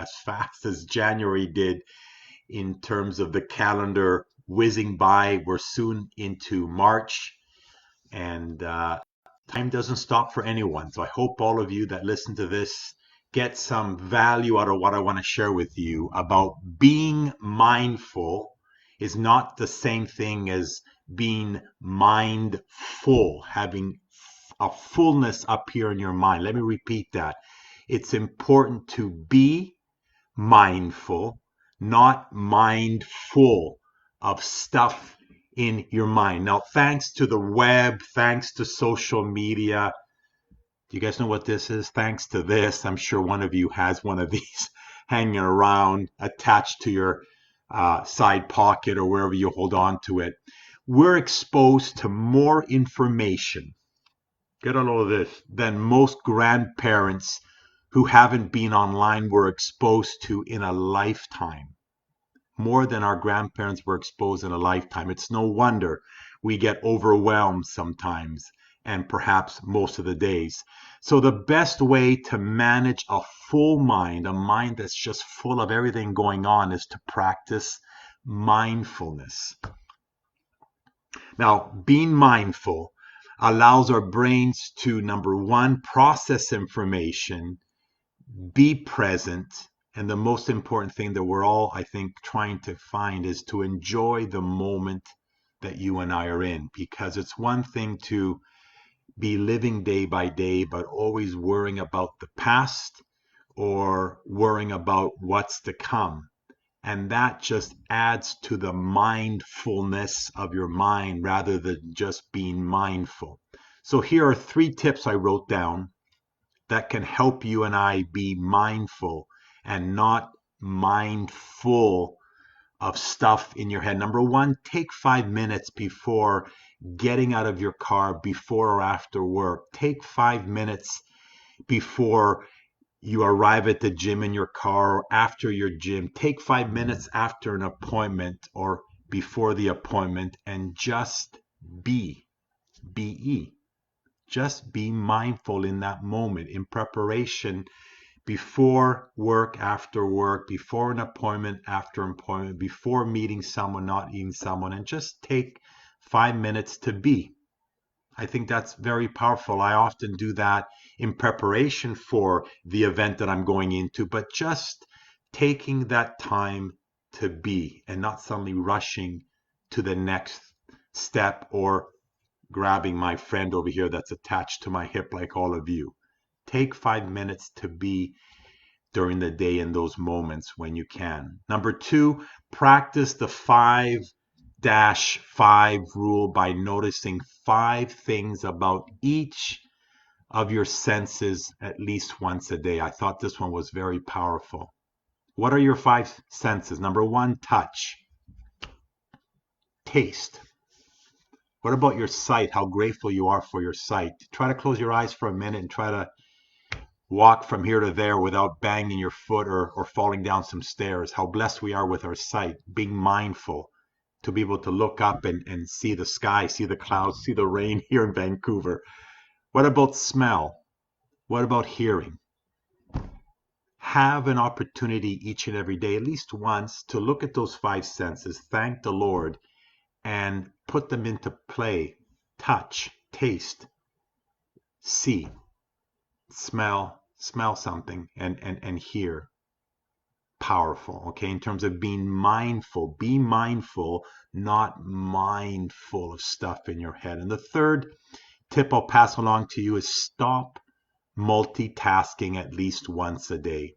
as fast as January did in terms of the calendar whizzing by. We're soon into March, and time doesn't stop for anyone. So I hope all of you that listen to this get some value out of what I want to share with you about being mindful is not the same thing as being mindful, having a fullness up here in your mind. Let me repeat that. It's important to be mindful, not mindful of stuff in your mind. Now, thanks to the web, thanks to social media, do you guys know what this is? Thanks to this, I'm sure one of you has one of these hanging around, attached to your side pocket or wherever you hold on to it. We're exposed to more information, get a load of this, than most grandparents who haven't been online were exposed to in a lifetime. More than our grandparents were exposed in a lifetime. It's no wonder we get overwhelmed sometimes, and perhaps most of the days. So the best way to manage a full mind, a mind that's just full of everything going on, is to practice mindfulness. Now, being mindful allows our brains to, number one, process information, be present, and the most important thing that we're all, I think, trying to find is to enjoy the moment that you and I are in, because it's one thing to be living day by day, but always worrying about the past or worrying about what's to come. And that just adds to the mindfulness of your mind rather than just being mindful. So here are 3 tips I wrote down that can help you and I be mindful and not mindful of stuff in your head. Number 1, take 5 minutes before getting out of your car, before or after work. Take 5 minutes before you arrive at the gym in your car or after your gym. Take 5 minutes after an appointment or before the appointment, and just be. Be. Just be mindful in that moment, in preparation, before work, after work, before an appointment, after appointment, before meeting someone, not meeting someone, and just take 5 minutes to be. I think that's very powerful. I often do that in preparation for the event that I'm going into, but just taking that time to be and not suddenly rushing to the next step or grabbing my friend over here that's attached to my hip like all of you. Take 5 minutes to be during the day in those moments when you can. Number 2, practice the 5-5 rule by noticing 5 things about each of your senses at least once a day. I thought this one was very powerful. What are your 5 senses? Number 1, touch. Taste. What about your sight? How grateful you are for your sight. Try to close your eyes for a minute and try to walk from here to there without banging your foot or falling down some stairs. How blessed we are with our sight, being mindful to be able to look up and see the sky, see the clouds, see the rain here in Vancouver. What about smell? What about hearing? Have an opportunity each and every day, at least once, to look at those 5 senses, thank the Lord, and put them into play. Touch, taste, see, smell something, and hear. Powerful, okay? In terms of being mindful, be mindful, not mindful of stuff in your head. And the third tip I'll pass along to you is stop multitasking at least once a day.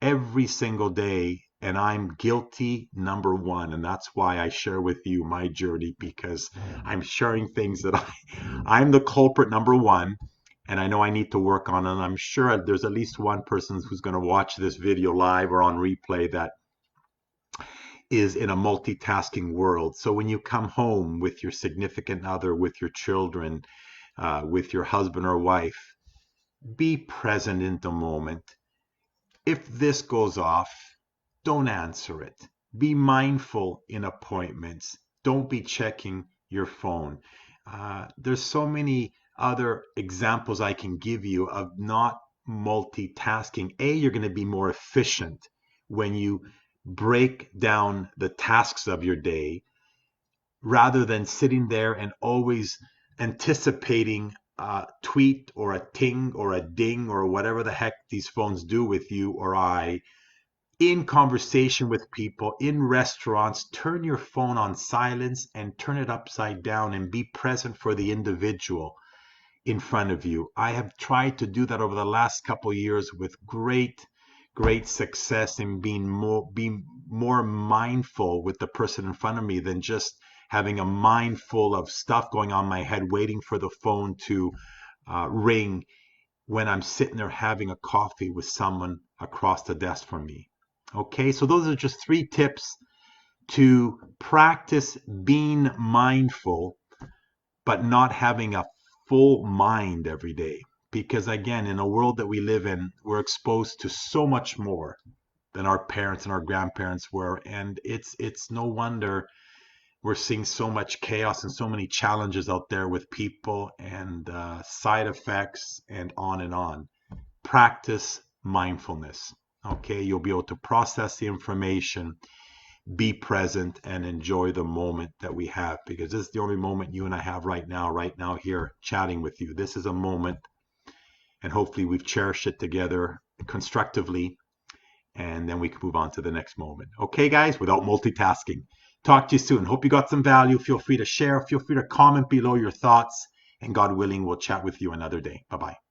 Every single day, and I'm guilty number 1, and that's why I share with you my journey, because I'm sharing things that I'm the culprit number 1, and I know I need to work on it. And I'm sure there's at least one person who's going to watch this video live or on replay that is in a multitasking world. So when you come home with your significant other, with your children, with your husband or wife, be present in the moment. If this goes off, don't answer it. Be mindful in appointments. Don't be checking your phone. There's so many other examples I can give you of not multitasking. You're going to be more efficient when you break down the tasks of your day rather than sitting there and always anticipating a tweet or a ting or a ding or whatever the heck these phones do with you or I. In conversation with people, in restaurants, turn your phone on silence and turn it upside down and be present for the individual in front of you. I have tried to do that over the last couple of years with great success in being more mindful with the person in front of me than just having a mind full of stuff going on in my head, waiting for the phone to ring when I'm sitting there having a coffee with someone across the desk from me. Okay, so those are just 3 tips to practice being mindful, but not having a full mind every day. Because again, in a world that we live in, we're exposed to so much more than our parents and our grandparents were. And it's no wonder we're seeing so much chaos and so many challenges out there with people and side effects and on and on. Practice mindfulness. Okay, you'll be able to process the information, be present, and enjoy the moment that we have, because this is the only moment you and I have right now here chatting with you. This is a moment, and hopefully we've cherished it together constructively, and then we can move on to the next moment. Okay, guys, without multitasking. Talk to you soon. Hope you got some value. Feel free to share. Feel free to comment below your thoughts, and God willing, we'll chat with you another day. Bye-bye.